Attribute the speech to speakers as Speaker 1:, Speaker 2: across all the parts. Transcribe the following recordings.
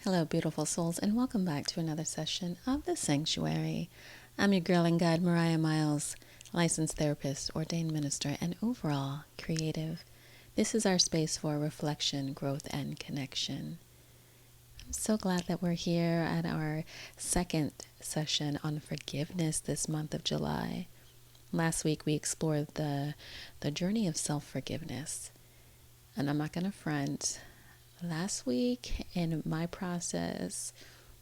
Speaker 1: Hello, beautiful souls, and welcome back to another session of The Sanctuary. I'm your girl and guide, Mariah Miles, licensed therapist, ordained minister, and overall creative. This is our space for reflection, growth, and connection. I'm so glad that we're here at our second session on forgiveness this month of July. Last week, we explored the journey of self-forgiveness. And I'm not going to front. Last week in my process,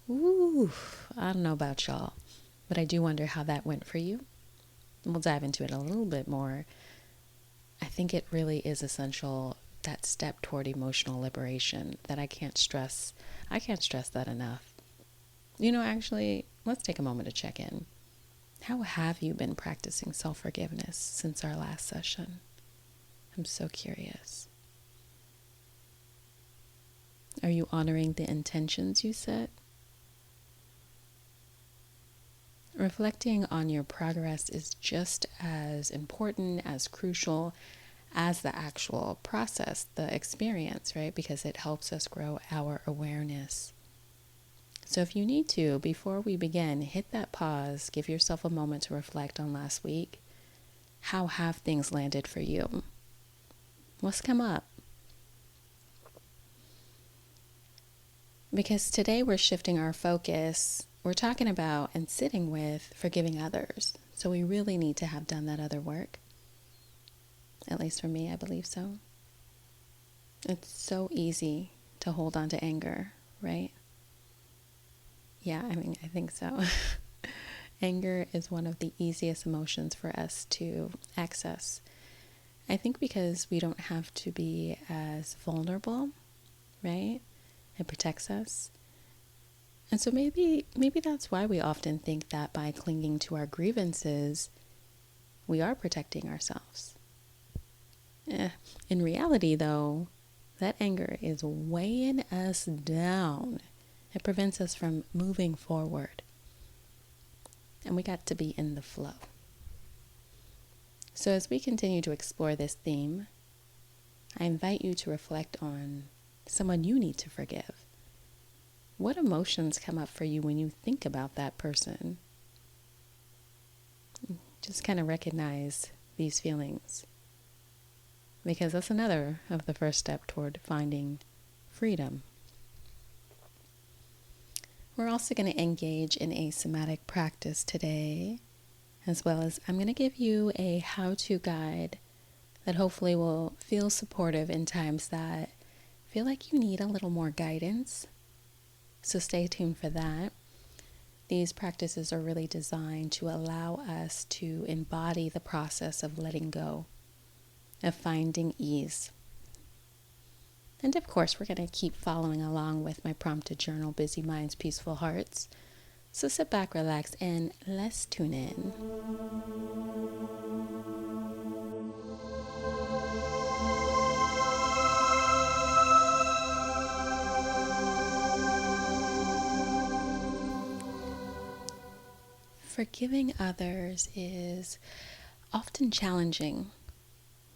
Speaker 1: I don't know about y'all, but I do wonder how that went for you. We'll dive into it a little bit more. I think it really is essential, that step toward emotional liberation, that I can't stress that enough. Actually, let's take a moment to check in. How have you been practicing self-forgiveness since our last session? I'm so curious. Are you honoring the intentions you set? Reflecting on your progress is just as important, as crucial as the actual process, the experience, right? Because it helps us grow our awareness. So if you need to, before we begin, hit that pause, give yourself a moment to reflect on last week. How have things landed for you? What's come up? Because today we're shifting our focus. We're talking about and sitting with forgiving others. So we really need to have done that other work. At least for me, I believe so. It's so easy to hold on to anger, right? Yeah, I think so. Anger is one of the easiest emotions for us to access. I think because we don't have to be as vulnerable, right? It protects us. And so maybe that's why we often think that by clinging to our grievances, we are protecting ourselves. In reality, though, that anger is weighing us down. It prevents us from moving forward. And we got to be in the flow. So as we continue to explore this theme, I invite you to reflect on someone you need to forgive. What emotions come up for you when you think about that person? Just kind of recognize these feelings, because that's another of the first step toward finding freedom. We're also going to engage in a somatic practice today, as well as I'm going to give you a how-to guide that hopefully will feel supportive in times that feel like you need a little more guidance. So stay tuned for that. These practices are really designed to allow us to embody the process of letting go, of finding ease. And of course, we're going to keep following along with my prompted journal, Busy Minds, Peaceful Hearts. So sit back, relax, and let's tune in. Forgiving others is often challenging,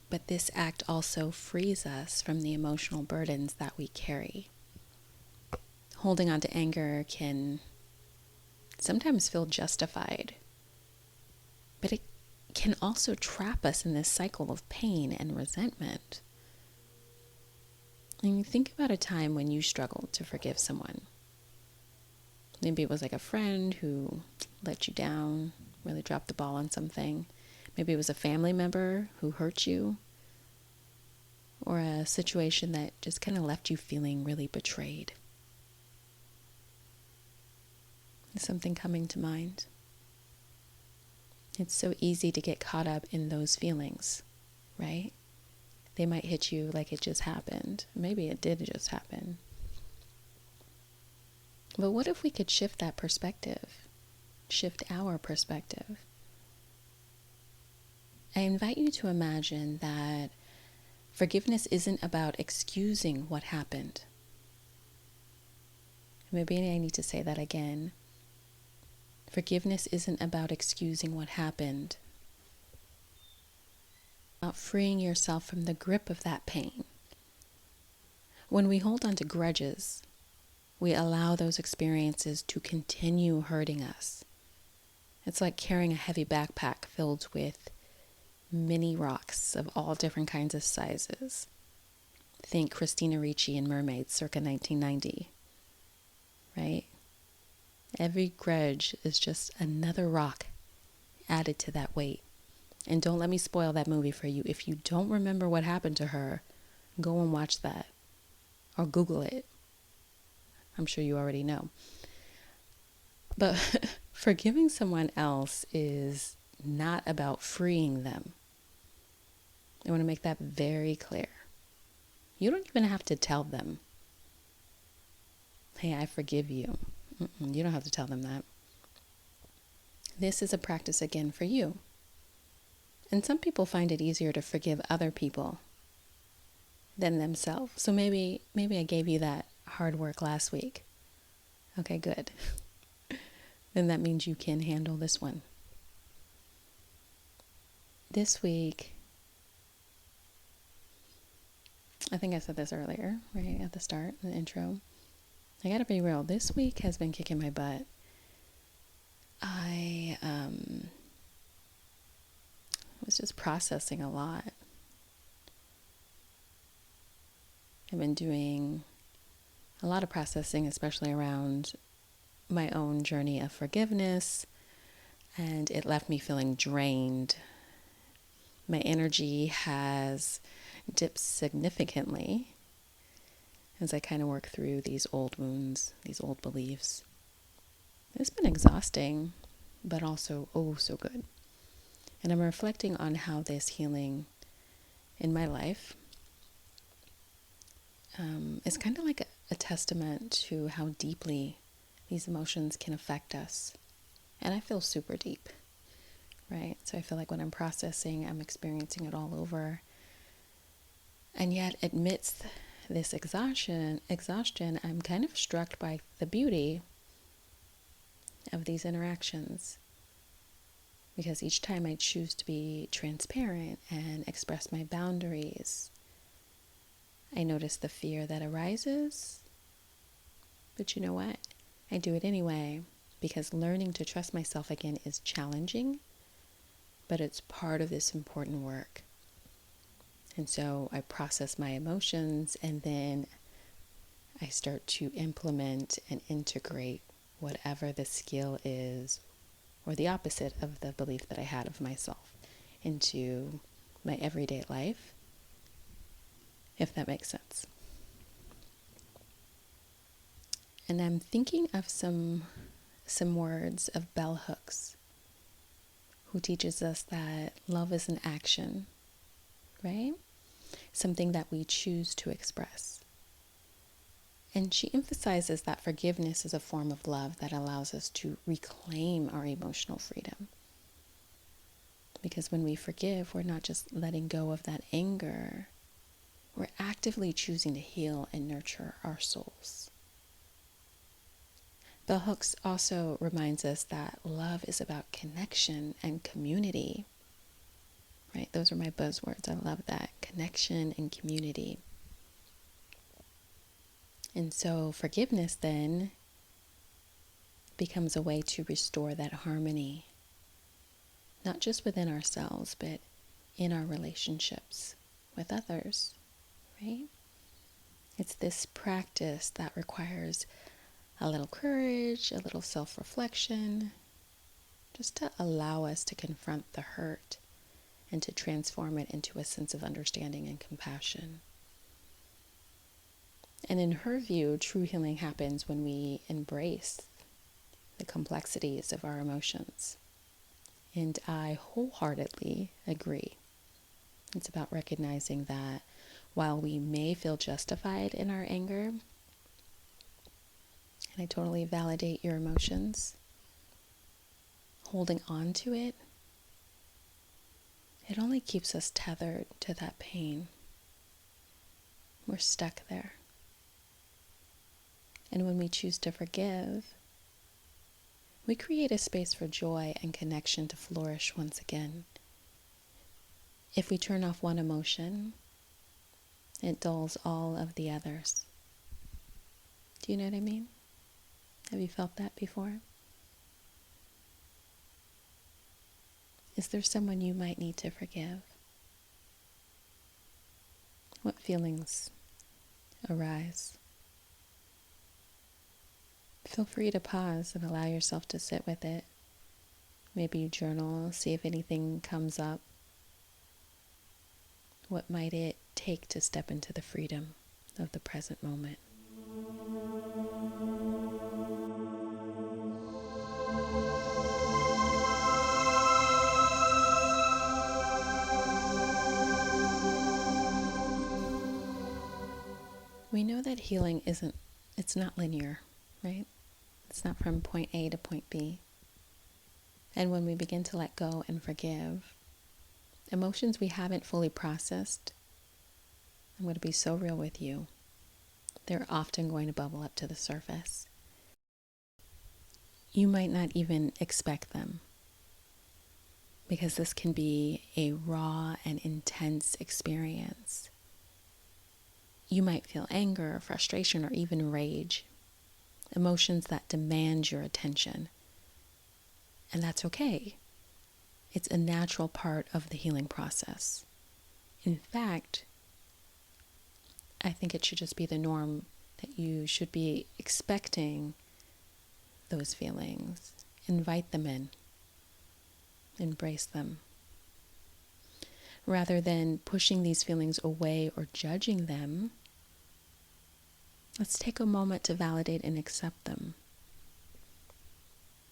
Speaker 1: but this act also frees us from the emotional burdens that we carry. Holding on to anger can sometimes feel justified, but it can also trap us in this cycle of pain and resentment. And you think about a time when you struggled to forgive someone. Maybe it was like a friend who let you down, really dropped the ball on something. Maybe it was a family member who hurt you, or a situation that just kind of left you feeling really betrayed. Is something coming to mind? It's so easy to get caught up in those feelings, right? They might hit you like it just happened. Maybe it did just happen. But what if we could shift that perspective? Shift our perspective. I invite you to imagine that forgiveness isn't about excusing what happened. Maybe I need to say that again. Forgiveness isn't about excusing what happened. About freeing yourself from the grip of that pain. When we hold on to grudges, We allow those experiences to continue hurting us. It's like carrying a heavy backpack filled with mini rocks of all different kinds of sizes. Think Christina Ricci in Mermaids circa 1990, right? Every grudge is just another rock added to that weight. And don't let me spoil that movie for you. If you don't remember what happened to her, go and watch that or Google it. I'm sure you already know. But forgiving someone else is not about freeing them. I want to make that very clear. You don't even have to tell them, hey, I forgive you. You don't have to tell them that. This is a practice again for you. And some people find it easier to forgive other people than themselves. So maybe I gave you that hard work last week. Okay, good. Then that means you can handle this one. This week, I think I said this earlier, right at the start, in the intro. I gotta be real. This week has been kicking my butt. I was just processing a lot. I've been doing a lot of processing, especially around my own journey of forgiveness, and it left me feeling drained. My energy has dipped significantly as I kind of work through these old wounds, these old beliefs. It's been exhausting, but also so good. And I'm reflecting on how this healing in my life is kind of like a testament to how deeply these emotions can affect us. And I feel super deep, right? So I feel like when I'm processing, I'm experiencing it all over. And yet, amidst this exhaustion, I'm kind of struck by the beauty of these interactions. Because each time I choose to be transparent and express my boundaries, I notice the fear that arises. But you know what? I do it anyway, because learning to trust myself again is challenging, but it's part of this important work. And so I process my emotions, and then I start to implement and integrate whatever the skill is, or the opposite of the belief that I had of myself, into my everyday life, if that makes sense. And I'm thinking of some words of bell hooks, who teaches us that love is an action, right? Something that we choose to express. And she emphasizes that forgiveness is a form of love that allows us to reclaim our emotional freedom. Because when we forgive, we're not just letting go of that anger. We're actively choosing to heal and nurture our souls. Bell hooks also reminds us that love is about connection and community. Right? Those are my buzzwords. I love that. Connection and community. And so forgiveness then becomes a way to restore that harmony, not just within ourselves, but in our relationships with others, right? It's this practice that requires a little courage, a little self-reflection, just to allow us to confront the hurt and to transform it into a sense of understanding and compassion. And in her view, true healing happens when we embrace the complexities of our emotions. And I wholeheartedly agree. It's about recognizing that while we may feel justified in our anger, and I totally validate your emotions, holding on to it only keeps us tethered to that pain. We're stuck there. And when we choose to forgive, we create a space for joy and connection to flourish once again. If we turn off one emotion, it dulls all of the others. Do you know what I mean? Have you felt that before? Is there someone you might need to forgive? What feelings arise? Feel free to pause and allow yourself to sit with it. Maybe you journal, see if anything comes up. What might it take to step into the freedom of the present moment? We know that healing it's not linear, right? It's not from point A to point B. And when we begin to let go and forgive, emotions we haven't fully processed, I'm going to be so real with you, they're often going to bubble up to the surface. You might not even expect them, because this can be a raw and intense experience. You might feel anger, frustration, or even rage, emotions that demand your attention. And that's okay. It's a natural part of the healing process. In fact, I think it should just be the norm that you should be expecting those feelings. Invite them in. Embrace them. Rather than pushing these feelings away or judging them, let's take a moment to validate and accept them.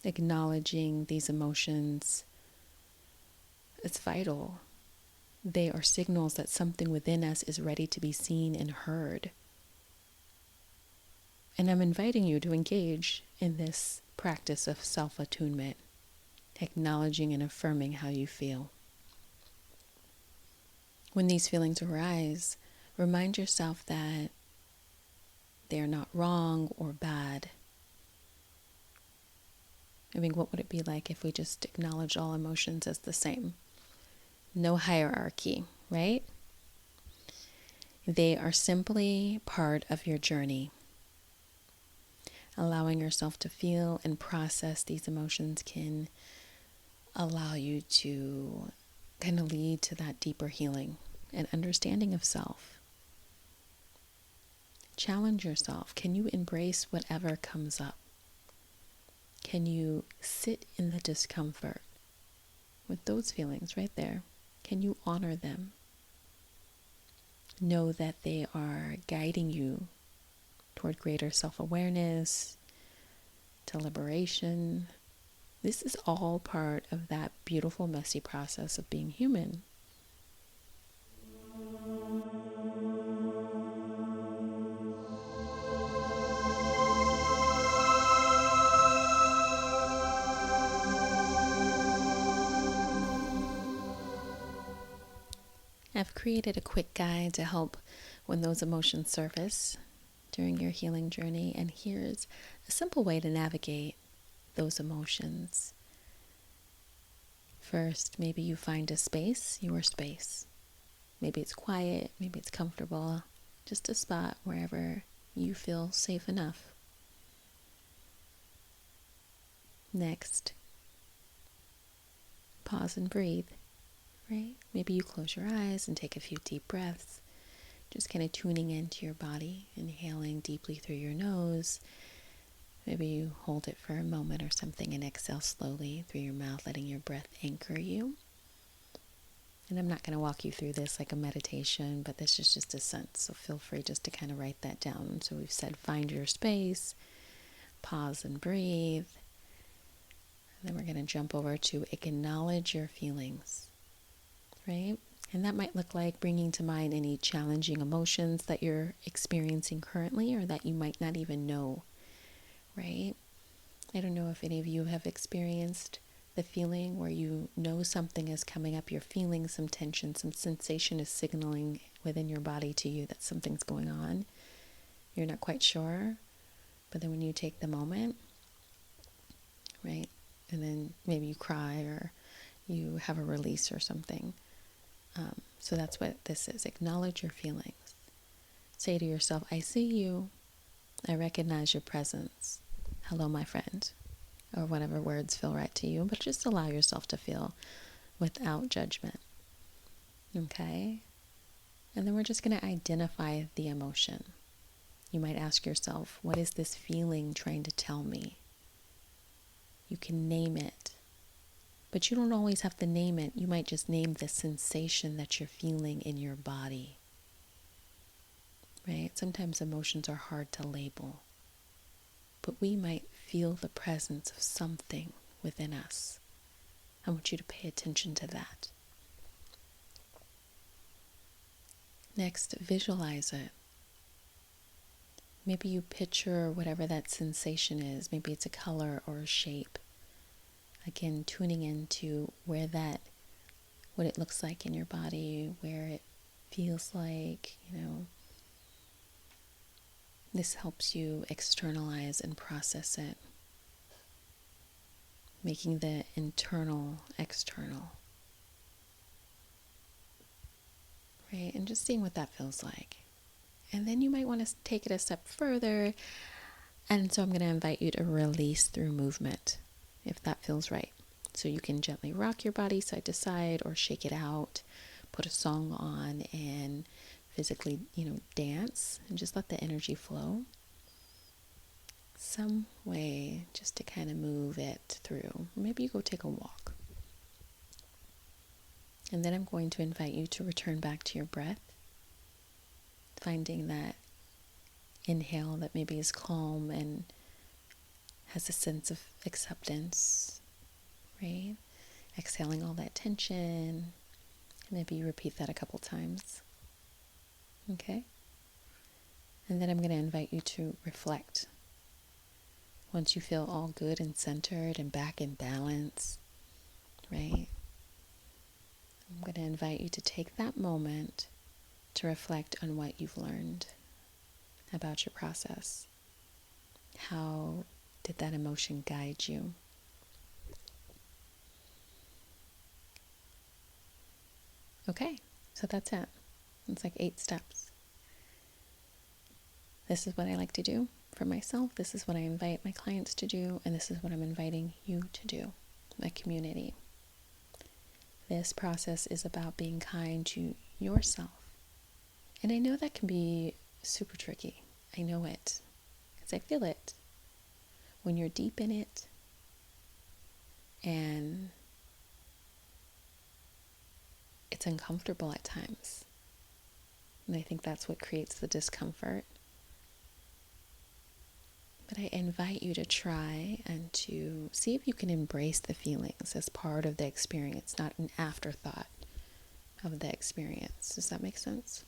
Speaker 1: Acknowledging these emotions, it's vital. They are signals that something within us is ready to be seen and heard. And I'm inviting you to engage in this practice of self-attunement, acknowledging and affirming how you feel. When these feelings arise, remind yourself that they are not wrong or bad. I mean, what would it be like if we just acknowledge all emotions as the same? No hierarchy, right? They are simply part of your journey. Allowing yourself to feel and process these emotions can allow you to kind of lead to that deeper healing and understanding of self. Challenge yourself. Can you embrace whatever comes up? Can you sit in the discomfort with those feelings right there? Can you honor them? Know that they are guiding you toward greater self-awareness, to liberation. This is all part of that beautiful, messy process of being human. I've created a quick guide to help when those emotions surface during your healing journey, and here's a simple way to navigate those emotions. First, maybe you find a space, your space. Maybe it's quiet, maybe it's comfortable, just a spot wherever you feel safe enough. Next, pause and breathe, right? Maybe you close your eyes and take a few deep breaths, just kind of tuning into your body, inhaling deeply through your nose. Maybe you hold it for a moment or something and exhale slowly through your mouth, letting your breath anchor you. And I'm not going to walk you through this like a meditation, but this is just a sense. So feel free just to kind of write that down. So we've said find your space, pause and breathe. And then we're going to jump over to acknowledge your feelings, right? And that might look like bringing to mind any challenging emotions that you're experiencing currently or that you might not even know, right? I don't know if any of you have experienced the feeling where you know something is coming up, you're feeling some tension, some sensation is signaling within your body to you that something's going on. You're not quite sure, but then when you take the moment, right, and then maybe you cry or you have a release or something. So that's what this is. Acknowledge your feelings. Say to yourself, I see you. I recognize your presence. Hello, my friend. Or whatever words feel right to you, but just allow yourself to feel without judgment. Okay? And then we're just going to identify the emotion. You might ask yourself, what is this feeling trying to tell me? You can name it, but you don't always have to name it. You might just name the sensation that you're feeling in your body, right? Sometimes emotions are hard to label, but we might feel the presence of something within us. I want you to pay attention to that. Next, visualize it. Maybe you picture whatever that sensation is. Maybe it's a color or a shape. Again, tuning into what it looks like in your body, where it feels like, this helps you externalize and process it, making the internal external, right? And just seeing what that feels like. And then you might want to take it a step further. And so I'm going to invite you to release through movement, if that feels right. So you can gently rock your body side to side or shake it out, put a song on and physically, dance and just let the energy flow. Some way just to kind of move it through. Maybe you go take a walk. And then I'm going to invite you to return back to your breath, finding that inhale that maybe is calm and has a sense of acceptance, right? Exhaling all that tension. Maybe you repeat that a couple times. Okay? And then I'm going to invite you to reflect. Once you feel all good and centered and back in balance, right? I'm going to invite you to take that moment to reflect on what you've learned about your process. How did that emotion guide you? Okay, so that's it. It's like 8 steps. This is what I like to do for myself. This is what I invite my clients to do. And this is what I'm inviting you to do, my community. This process is about being kind to yourself. And I know that can be super tricky. I know it because I feel it. When you're deep in it and it's uncomfortable at times. And I think that's what creates the discomfort. But I invite you to try and to see if you can embrace the feelings as part of the experience, not an afterthought of the experience. Does that make sense?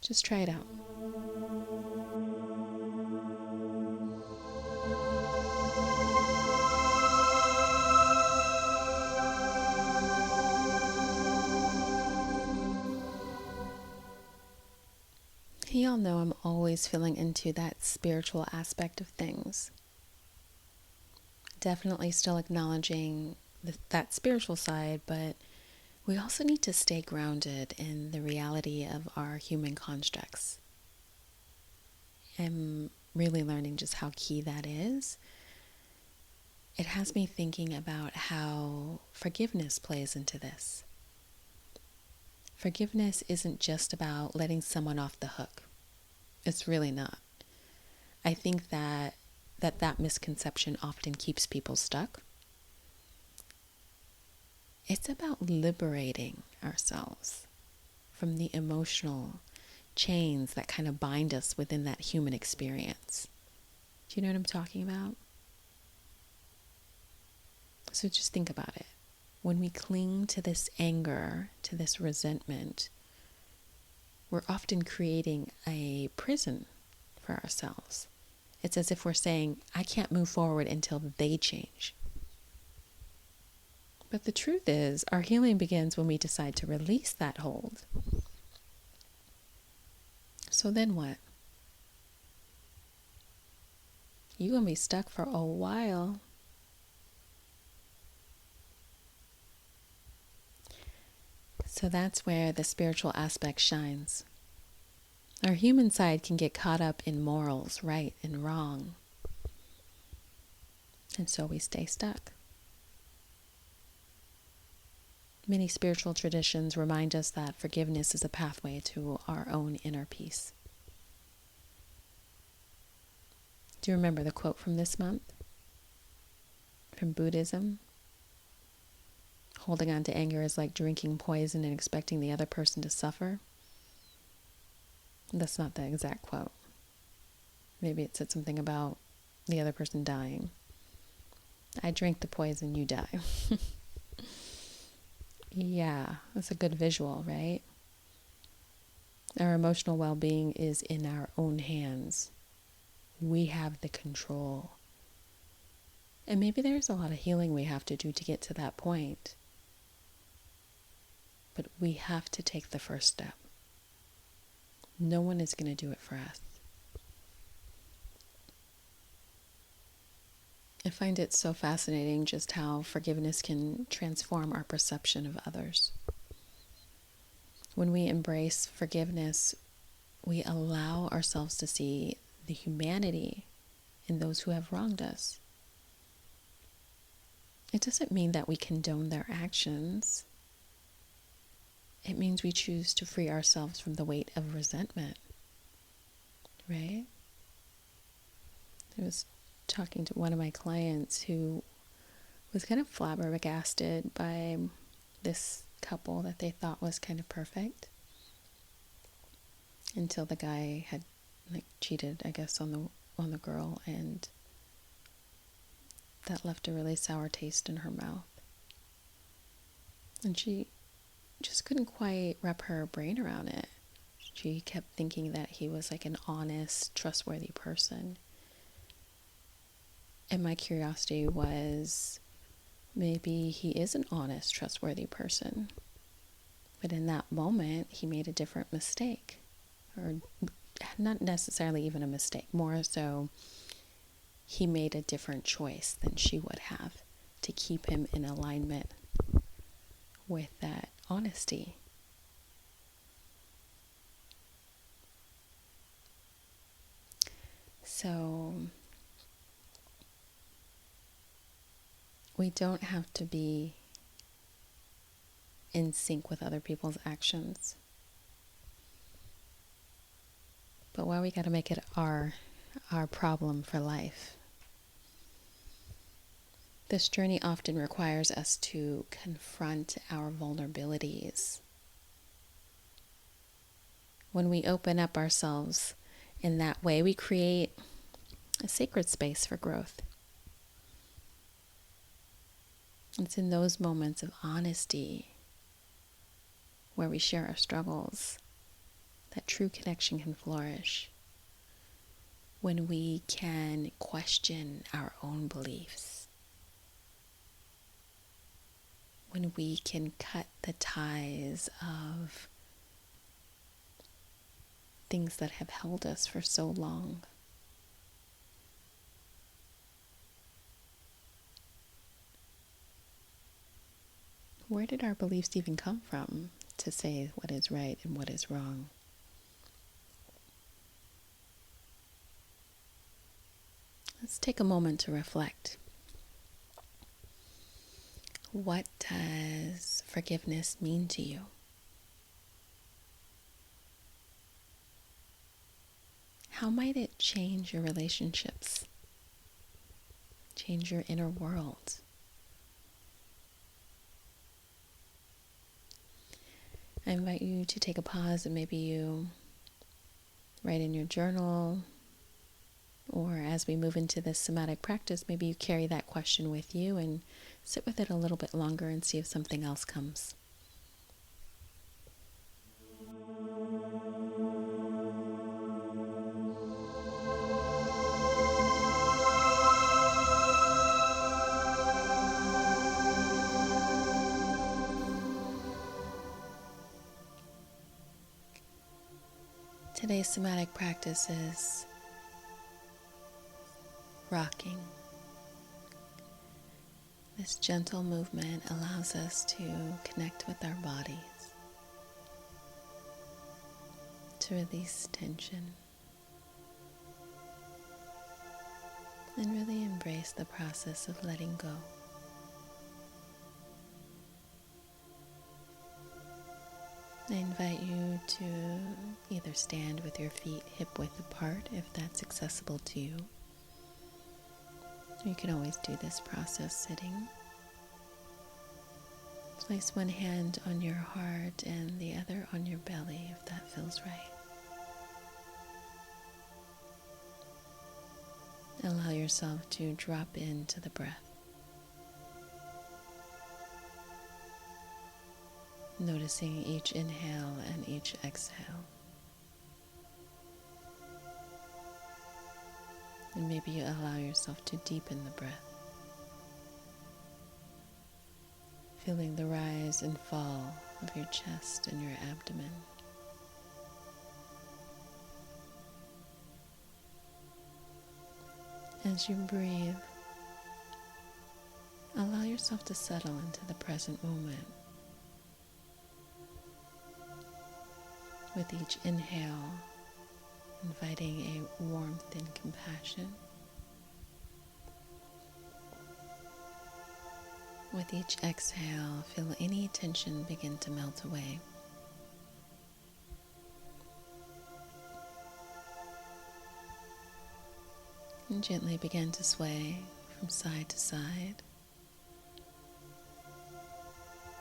Speaker 1: Just try it out. Y'all know I'm always feeling into that spiritual aspect of things. Definitely still acknowledging that spiritual side, but we also need to stay grounded in the reality of our human constructs. I'm really learning just how key that is. It has me thinking about how forgiveness plays into this. Forgiveness isn't just about letting someone off the hook. It's really not. I think that misconception often keeps people stuck. It's about liberating ourselves from the emotional chains that kind of bind us within that human experience. Do you know what I'm talking about? So just think about it. When we cling to this anger, to this resentment, we're often creating a prison for ourselves. It's as if we're saying, I can't move forward until they change. But the truth is, our healing begins when we decide to release that hold. So then what? You're going to be stuck for a while. So that's where the spiritual aspect shines. Our human side can get caught up in morals, right and wrong. And so we stay stuck. Many spiritual traditions remind us that forgiveness is a pathway to our own inner peace. Do you remember the quote from this month? From Buddhism? Holding on to anger is like drinking poison and expecting the other person to suffer. That's not the exact quote. Maybe it said something about the other person dying. I drink the poison, you die. Yeah, that's a good visual, right? Our emotional well-being is in our own hands. We have the control. And maybe there's a lot of healing we have to do to get to that point. But we have to take the first step. No one is going to do it for us. I find it so fascinating just how forgiveness can transform our perception of others. When we embrace forgiveness, we allow ourselves to see the humanity in those who have wronged us. It doesn't mean that we condone their actions. It means we choose to free ourselves from the weight of resentment, right? I was talking to one of my clients who was kind of flabbergasted by this couple that they thought was kind of perfect until the guy had cheated, I guess, on the girl, and that left a really sour taste in her mouth. And she just couldn't quite wrap her brain around it. She kept thinking that he was like an honest, trustworthy person. And my curiosity was, maybe he is an honest, trustworthy person. But in that moment, he made a different mistake. Or not necessarily even a mistake. More so, he made a different choice than she would have to keep him in alignment with that honesty. So we don't have to be in sync with other people's actions. But why we got to make it our problem for life? This journey often requires us to confront our vulnerabilities. When we open up ourselves in that way, we create a sacred space for growth. It's in those moments of honesty where we share our struggles that true connection can flourish. When we can question our own beliefs. When we can cut the ties of things that have held us for so long. Where did our beliefs even come from to say what is right and what is wrong? Let's take a moment to reflect. What does forgiveness mean to you? How might it change your relationships? Change your inner world? I invite you to take a pause and maybe you write in your journal, or as we move into this somatic practice, maybe you carry that question with you and sit with it a little bit longer and see if something else comes. Today's somatic practice is rocking. This gentle movement allows us to connect with our bodies, to release tension and really embrace the process of letting go. I invite you to either stand with your feet hip-width apart if that's accessible to you. You can always do this process sitting. Place one hand on your heart and the other on your belly if that feels right. Allow yourself to drop into the breath. Noticing each inhale and each exhale. And maybe you allow yourself to deepen the breath. Feeling the rise and fall of your chest and your abdomen. As you breathe, allow yourself to settle into the present moment. With each inhale, inviting a warmth and compassion. With each exhale, feel any tension begin to melt away. And gently begin to sway from side to side.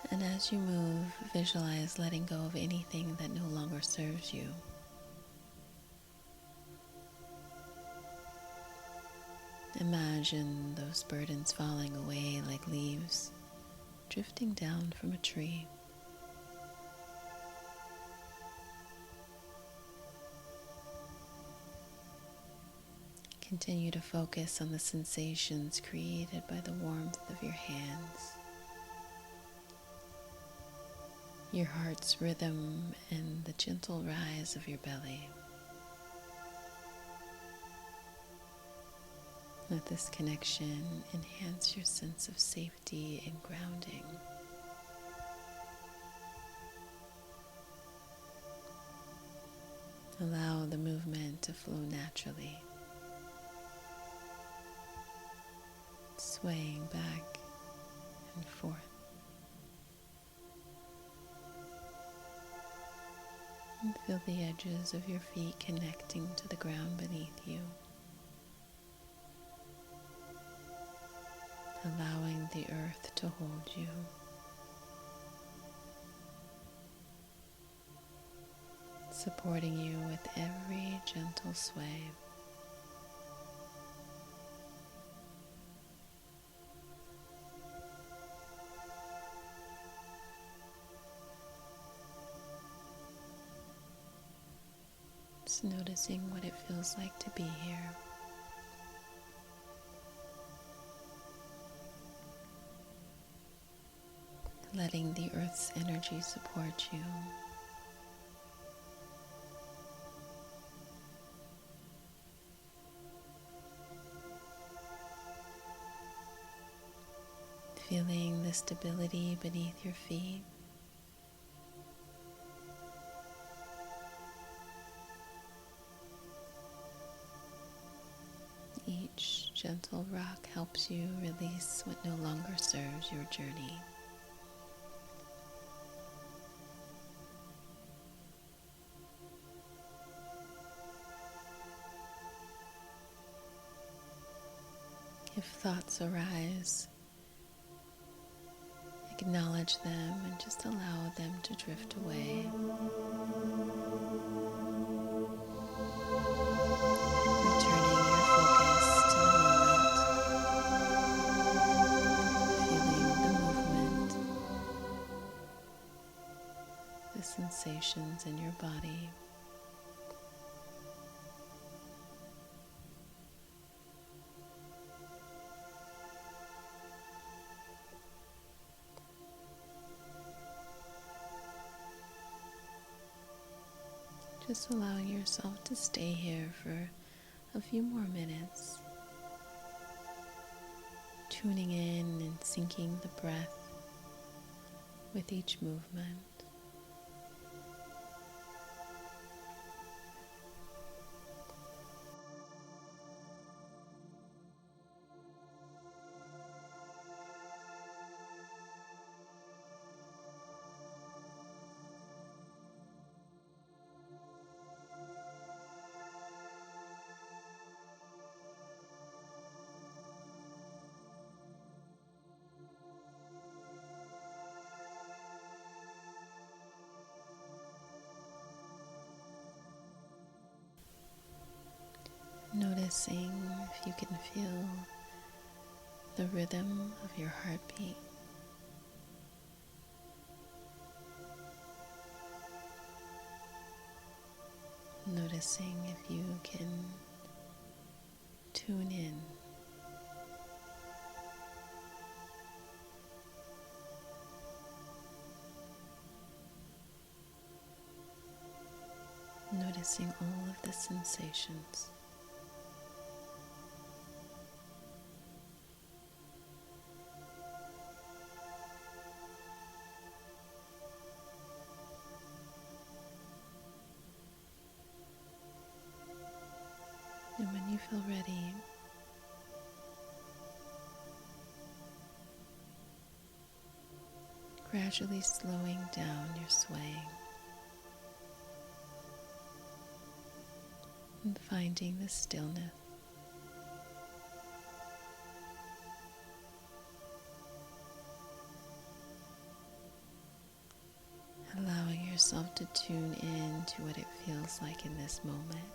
Speaker 1: And as you move, visualize letting go of anything that no longer serves you. Imagine those burdens falling away like leaves drifting down from a tree. Continue to focus on the sensations created by the warmth of your hands, your heart's rhythm, and the gentle rise of your belly. Let this connection enhance your sense of safety and grounding. Allow the movement to flow naturally, swaying back and forth. And feel the edges of your feet connecting to the ground beneath you, allowing the earth to hold you. Supporting you with every gentle sway. Just noticing what it feels like to be here. Letting the earth's energy support you. Feeling the stability beneath your feet. Each gentle rock helps you release what no longer serves your journey. If thoughts arise, acknowledge them and just allow them to drift away. Returning your focus to the moment, feeling the movement, the sensations in your body. Just allowing yourself to stay here for a few more minutes, tuning in and syncing the breath with each movement. Noticing if you can feel the rhythm of your heartbeat. Noticing if you can tune in. Noticing all of the sensations. And when you feel ready, gradually slowing down your swaying and finding the stillness. Allowing yourself to tune in to what it feels like in this moment.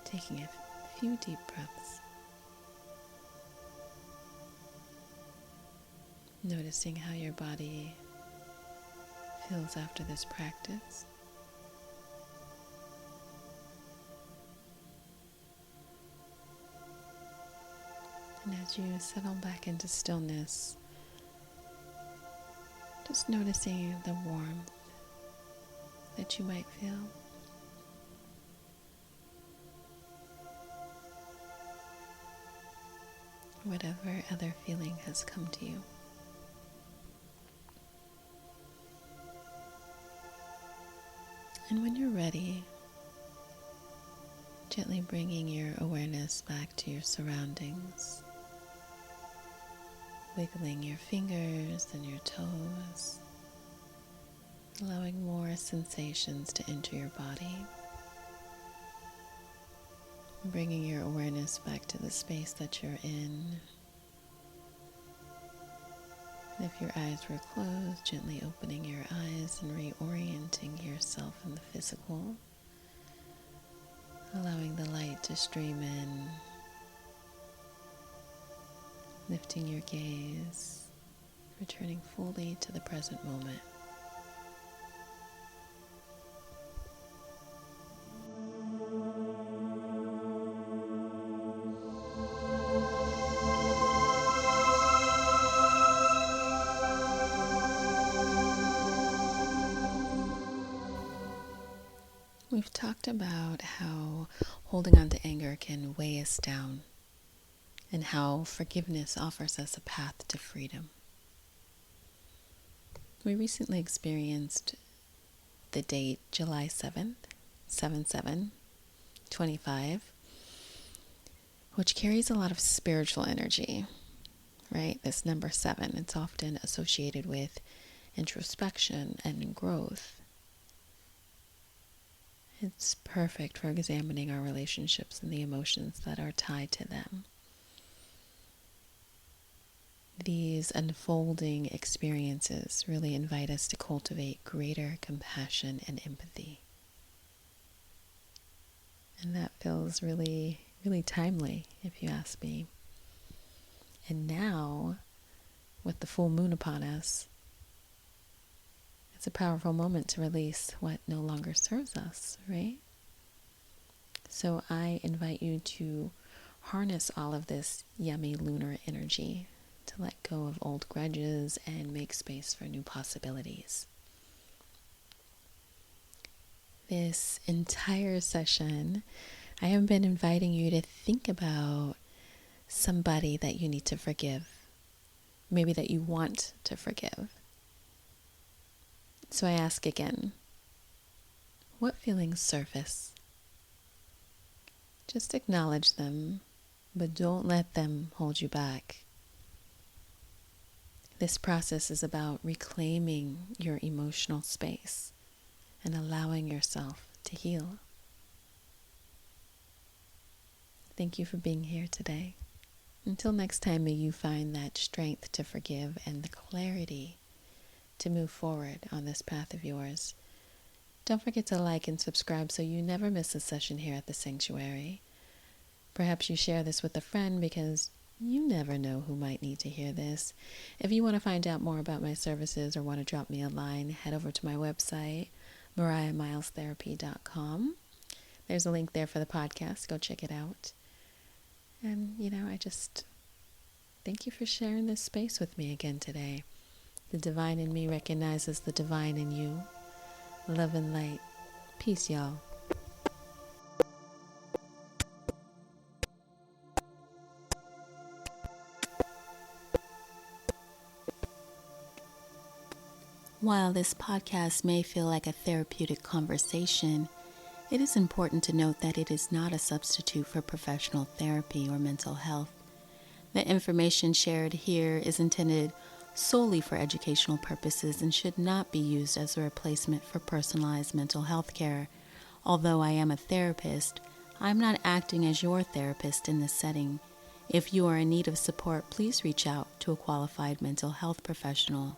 Speaker 1: Taking a few deep breaths. Noticing how your body feels after this practice. And as you settle back into stillness, just noticing the warmth that you might feel. Whatever other feeling has come to you. And when you're ready, gently bringing your awareness back to your surroundings, wiggling your fingers and your toes, allowing more sensations to enter your body, bringing your awareness back to the space that you're in. And if your eyes were closed, gently opening your eyes and reorienting yourself in the physical, allowing the light to stream in, lifting your gaze, returning fully to the present moment. We've talked about how holding on to anger can weigh us down and how forgiveness offers us a path to freedom. We recently experienced the date July 7th, 7/7/25, which carries a lot of spiritual energy, right? This number 7, it's often associated with introspection and growth. It's perfect for examining our relationships and the emotions that are tied to them. These unfolding experiences really invite us to cultivate greater compassion and empathy. And that feels really, really timely, if you ask me. And now, with the full moon upon us, it's a powerful moment to release what no longer serves us, right? So I invite you to harness all of this yummy lunar energy to let go of old grudges and make space for new possibilities. This entire session, I have been inviting you to think about somebody that you need to forgive, maybe that you want to forgive. So I ask again, what feelings surface? Just acknowledge them, but don't let them hold you back. This process is about reclaiming your emotional space and allowing yourself to heal. Thank you for being here today. Until next time, may you find that strength to forgive and the clarity to move forward on this path of yours. Don't forget to like and subscribe so you never miss a session here at the Sanctuary. Perhaps you share this with a friend because you never know who might need to hear this. If you want to find out more about my services or want to drop me a line, head over to my website, mariahmilestherapy.com. There's a link there for the podcast. Go check it out. And, I just thank you for sharing this space with me again today. The divine in me recognizes the divine in you. Love and light. Peace, y'all. While this podcast may feel like a therapeutic conversation, it is important to note that it is not a substitute for professional therapy or mental health. The information shared here is intended solely for educational purposes and should not be used as a replacement for personalized mental health care. Although I am a therapist, I'm not acting as your therapist in this setting. If you are in need of support, please reach out to a qualified mental health professional.